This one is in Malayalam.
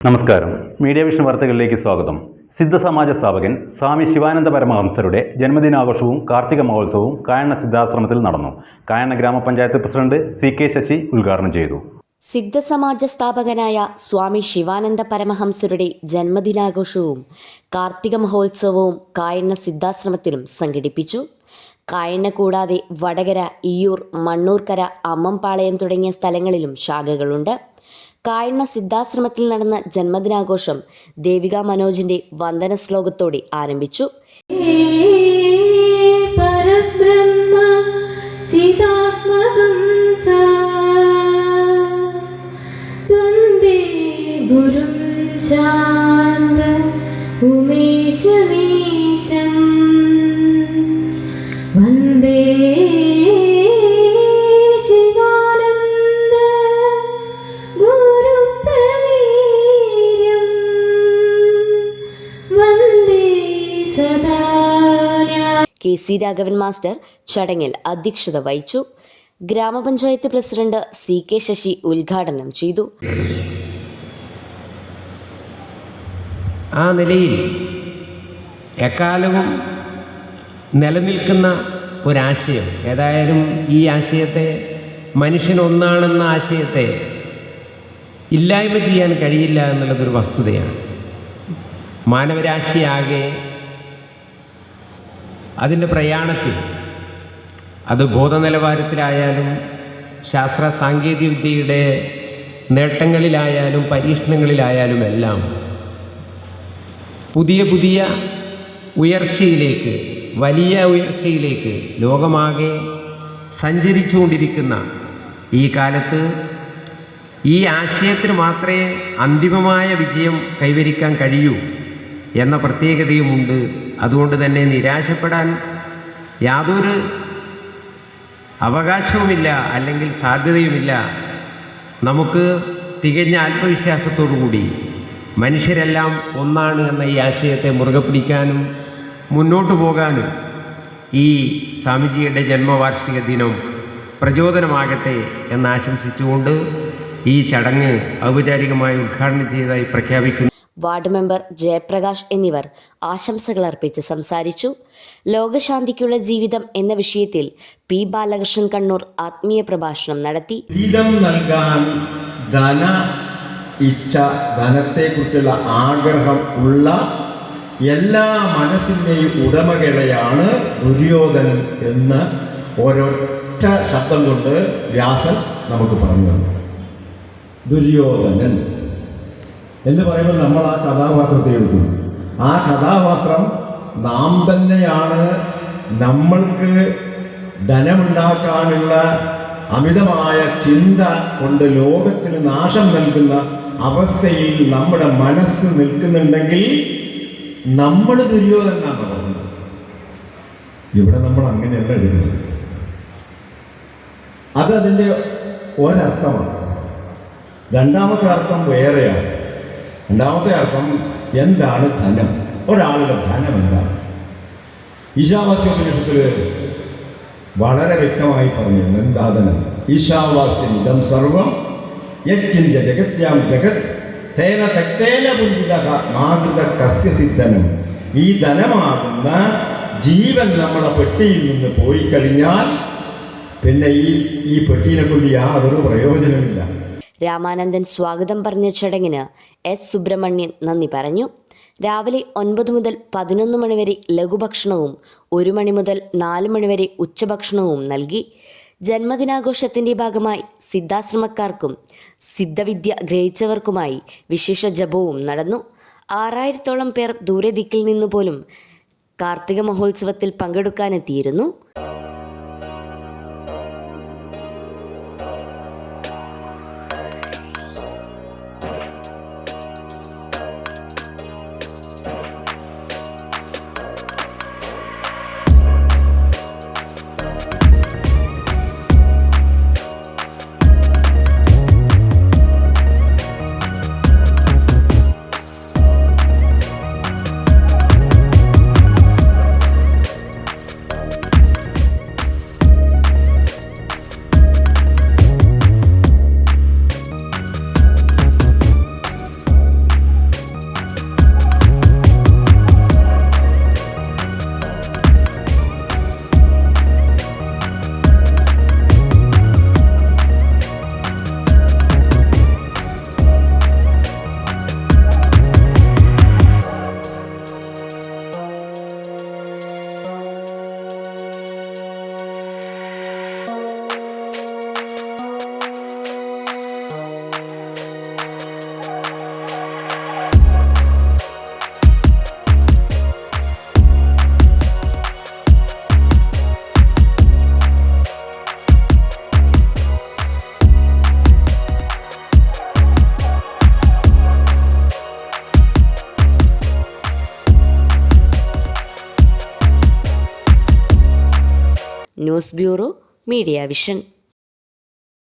നമസ്കാരം. മീഡിയ വിഷൻ വാർത്തകളിലേക്ക് സ്വാഗതം. സിദ്ധസമാജ സ്ഥാപകൻ സ്വാമി ശിവാനന്ദ പരമഹംസരുടെ ജന്മദിനാഘോഷവും കാർത്തിക മഹോത്സവവും കായണ്ണ സിദ്ധാശ്രമത്തിൽ നടന്നു. കായണ്ണ ഗ്രാമപഞ്ചായത്ത് പ്രസിഡന്റ് CK ശശി ഉദ്ഘാടനം ചെയ്തു. സിദ്ധസമാജ സ്ഥാപകനായ സ്വാമി ശിവാനന്ദ പരമഹംസരുടെ ജന്മദിനാഘോഷവും കാർത്തിക മഹോത്സവവും കായണ്ണ സിദ്ധാശ്രമത്തിലും സംഘടിപ്പിച്ചു. കായണ്ണ കൂടാതെ വടകര, ഇയ്യൂർ, മണ്ണൂർക്കര, അമ്മംപാളയം തുടങ്ങിയ സ്ഥലങ്ങളിലും ശാഖകളുണ്ട്. കായണ്ണ സിദ്ധാശ്രമത്തിൽ നടന്ന ജന്മദിനാഘോഷം ദേവിക മനോജിന്റെ വന്ദന ശ്ലോകത്തോടെ ആരംഭിച്ചു. ഗുരും ശാന്ത ഉമേശമീശം വന്ദേ ശിവാനന്ദ ഗുരുപ്രവീര്യം വന്ദേ സദാ. KC രാഘവൻ മാസ്റ്റർ ചടങ്ങിൽ അധ്യക്ഷത വഹിച്ചു. ഗ്രാമപഞ്ചായത്ത് പ്രസിഡന്റ് CK ശശി ഉദ്ഘാടനം ചെയ്തു. ആ നിലയിൽ എക്കാലവും നിലനിൽക്കുന്ന ഒരാശയം, ഏതായാലും ഈ ആശയത്തെ, മനുഷ്യനൊന്നാണെന്ന ആശയത്തെ ഇല്ലായ്മ ചെയ്യാൻ കഴിയില്ല എന്നുള്ളതൊരു വസ്തുതയാണ്. മാനവരാശിയാകെ അതിൻ്റെ പ്രയാണത്തിൽ, അത് ബോധനിലവാരത്തിലായാലും ശാസ്ത്ര സാങ്കേതിക വിദ്യയുടെ നേട്ടങ്ങളിലായാലും പരീക്ഷണങ്ങളിലായാലും എല്ലാം പുതിയ പുതിയ ഉയർച്ചയിലേക്ക്, വലിയ ഉയർച്ചയിലേക്ക് ലോകമാകെ സഞ്ചരിച്ചുകൊണ്ടിരിക്കുന്ന ഈ കാലത്ത് ഈ ആശയത്തിന് മാത്രമേ അന്തിമമായ വിജയം കൈവരിക്കാൻ കഴിയൂ എന്ന പ്രത്യേകതയുമുണ്ട്. അതുകൊണ്ട് തന്നെ നിരാശപ്പെടാൻ യാതൊരു അവകാശവുമില്ല, അല്ലെങ്കിൽ സാധ്യതയുമില്ല. നമുക്ക് തികഞ്ഞ ആത്മവിശ്വാസത്തോടു കൂടി മനുഷ്യരെല്ലാം ഒന്നാണ് എന്ന ഈ ആശയത്തെ മുറുകെ പിടിക്കാനും മുന്നോട്ട് പോകാനും ഈ സ്വാമിജിയുടെ ജന്മവാർഷിക ദിനം പ്രചോദനമാകട്ടെ എന്നാശംസിച്ചുകൊണ്ട് ഈ ചടങ്ങ് ഔപചാരികമായി ഉദ്ഘാടനം ചെയ്തതായി പ്രഖ്യാപിക്കുന്നു. വാർഡ് മെമ്പർ ജയപ്രകാശ് എന്നിവർ ആശംസകൾ അർപ്പിച്ച് സംസാരിച്ചു. ലോകശാന്തിക്കുള്ള ജീവിതം എന്ന വിഷയത്തിൽ P. ബാലകൃഷ്ണൻ കണ്ണൂർ ആത്മീയ പ്രഭാഷണം നടത്തി. നൽകാൻ ധന ഇച്ഛ, ധനത്തെക്കുറിച്ചുള്ള ആഗ്രഹം ഉള്ള എല്ലാ മനസ്സിൻ്റെയും ഉടമകളെയാണ് ദുര്യോധനൻ എന്ന് ഒരൊറ്റ ശബ്ദം കൊണ്ട് വ്യാസൻ നമുക്ക് പറഞ്ഞു തന്നു. ദുര്യോധനൻ എന്ന് പറയുമ്പോൾ നമ്മൾ ആ കഥാപാത്രത്തെ എടുക്കും. ആ കഥാപാത്രം നാം തന്നെയാണ്. നമ്മൾക്ക് ധനമുണ്ടാക്കാനുള്ള അമിതമായ ചിന്ത കൊണ്ട് ലോകത്തിന് നാശം നൽകുന്ന അവസ്ഥയിൽ നമ്മുടെ മനസ്സ് നിൽക്കുന്നുണ്ടെങ്കിൽ നമ്മൾ ദുര്യോധനാണ് പറഞ്ഞത്. ഇവിടെ നമ്മൾ അങ്ങനെയല്ല എടുക്കുന്നത്. അതിൻ്റെ ഒരർത്ഥമാണ്. രണ്ടാമത്തെ അർത്ഥം വേറെയാണ്. രണ്ടാമത്തെ അർത്ഥം എന്താണ് ധനം, ഒരാളുടെ ധനം എന്താണ്. ഈശാവാസ്യോപനിഷത്തിൽ വളരെ വ്യക്തമായി പറഞ്ഞു എന്താ ധനം. ഈശാവാസ്യം ഇതം സർവം യജ്ഞ ജഗത്യാം ജഗത് തേന തക്തേന പുഞ്ചിതഃ മാതൃത കസ്യ സിദ്ധനം. ഈ ധനമാകുന്ന ജീവൻ നമ്മുടെ പെട്ടിയിൽ നിന്ന് പോയി കഴിഞ്ഞാൽ പിന്നെ ഈ പെട്ടീനെ കൊണ്ട് യാതൊരു പ്രയോജനമില്ല. രാമാനന്ദൻ സ്വാഗതം പറഞ്ഞ ചടങ്ങിന് S. സുബ്രഹ്മണ്യൻ നന്ദി പറഞ്ഞു. രാവിലെ 9 മുതൽ 11 മണി വരെ ലഘുഭക്ഷണവും 1 മണി മുതൽ 4 മണി വരെ ഉച്ചഭക്ഷണവും നൽകി. ജന്മദിനാഘോഷത്തിന്റെ ഭാഗമായി സിദ്ധാശ്രമക്കാർക്കും സിദ്ധവിദ്യ ഗ്രഹിച്ചവർക്കുമായി വിശേഷ ജപവും നടന്നു. 6000-ഓളം പേർ ദൂരദിക്കിൽ നിന്നു പോലും കാർത്തിക മഹോത്സവത്തിൽ പങ്കെടുക്കാനെത്തിയിരുന്നു. News bureau, media vision.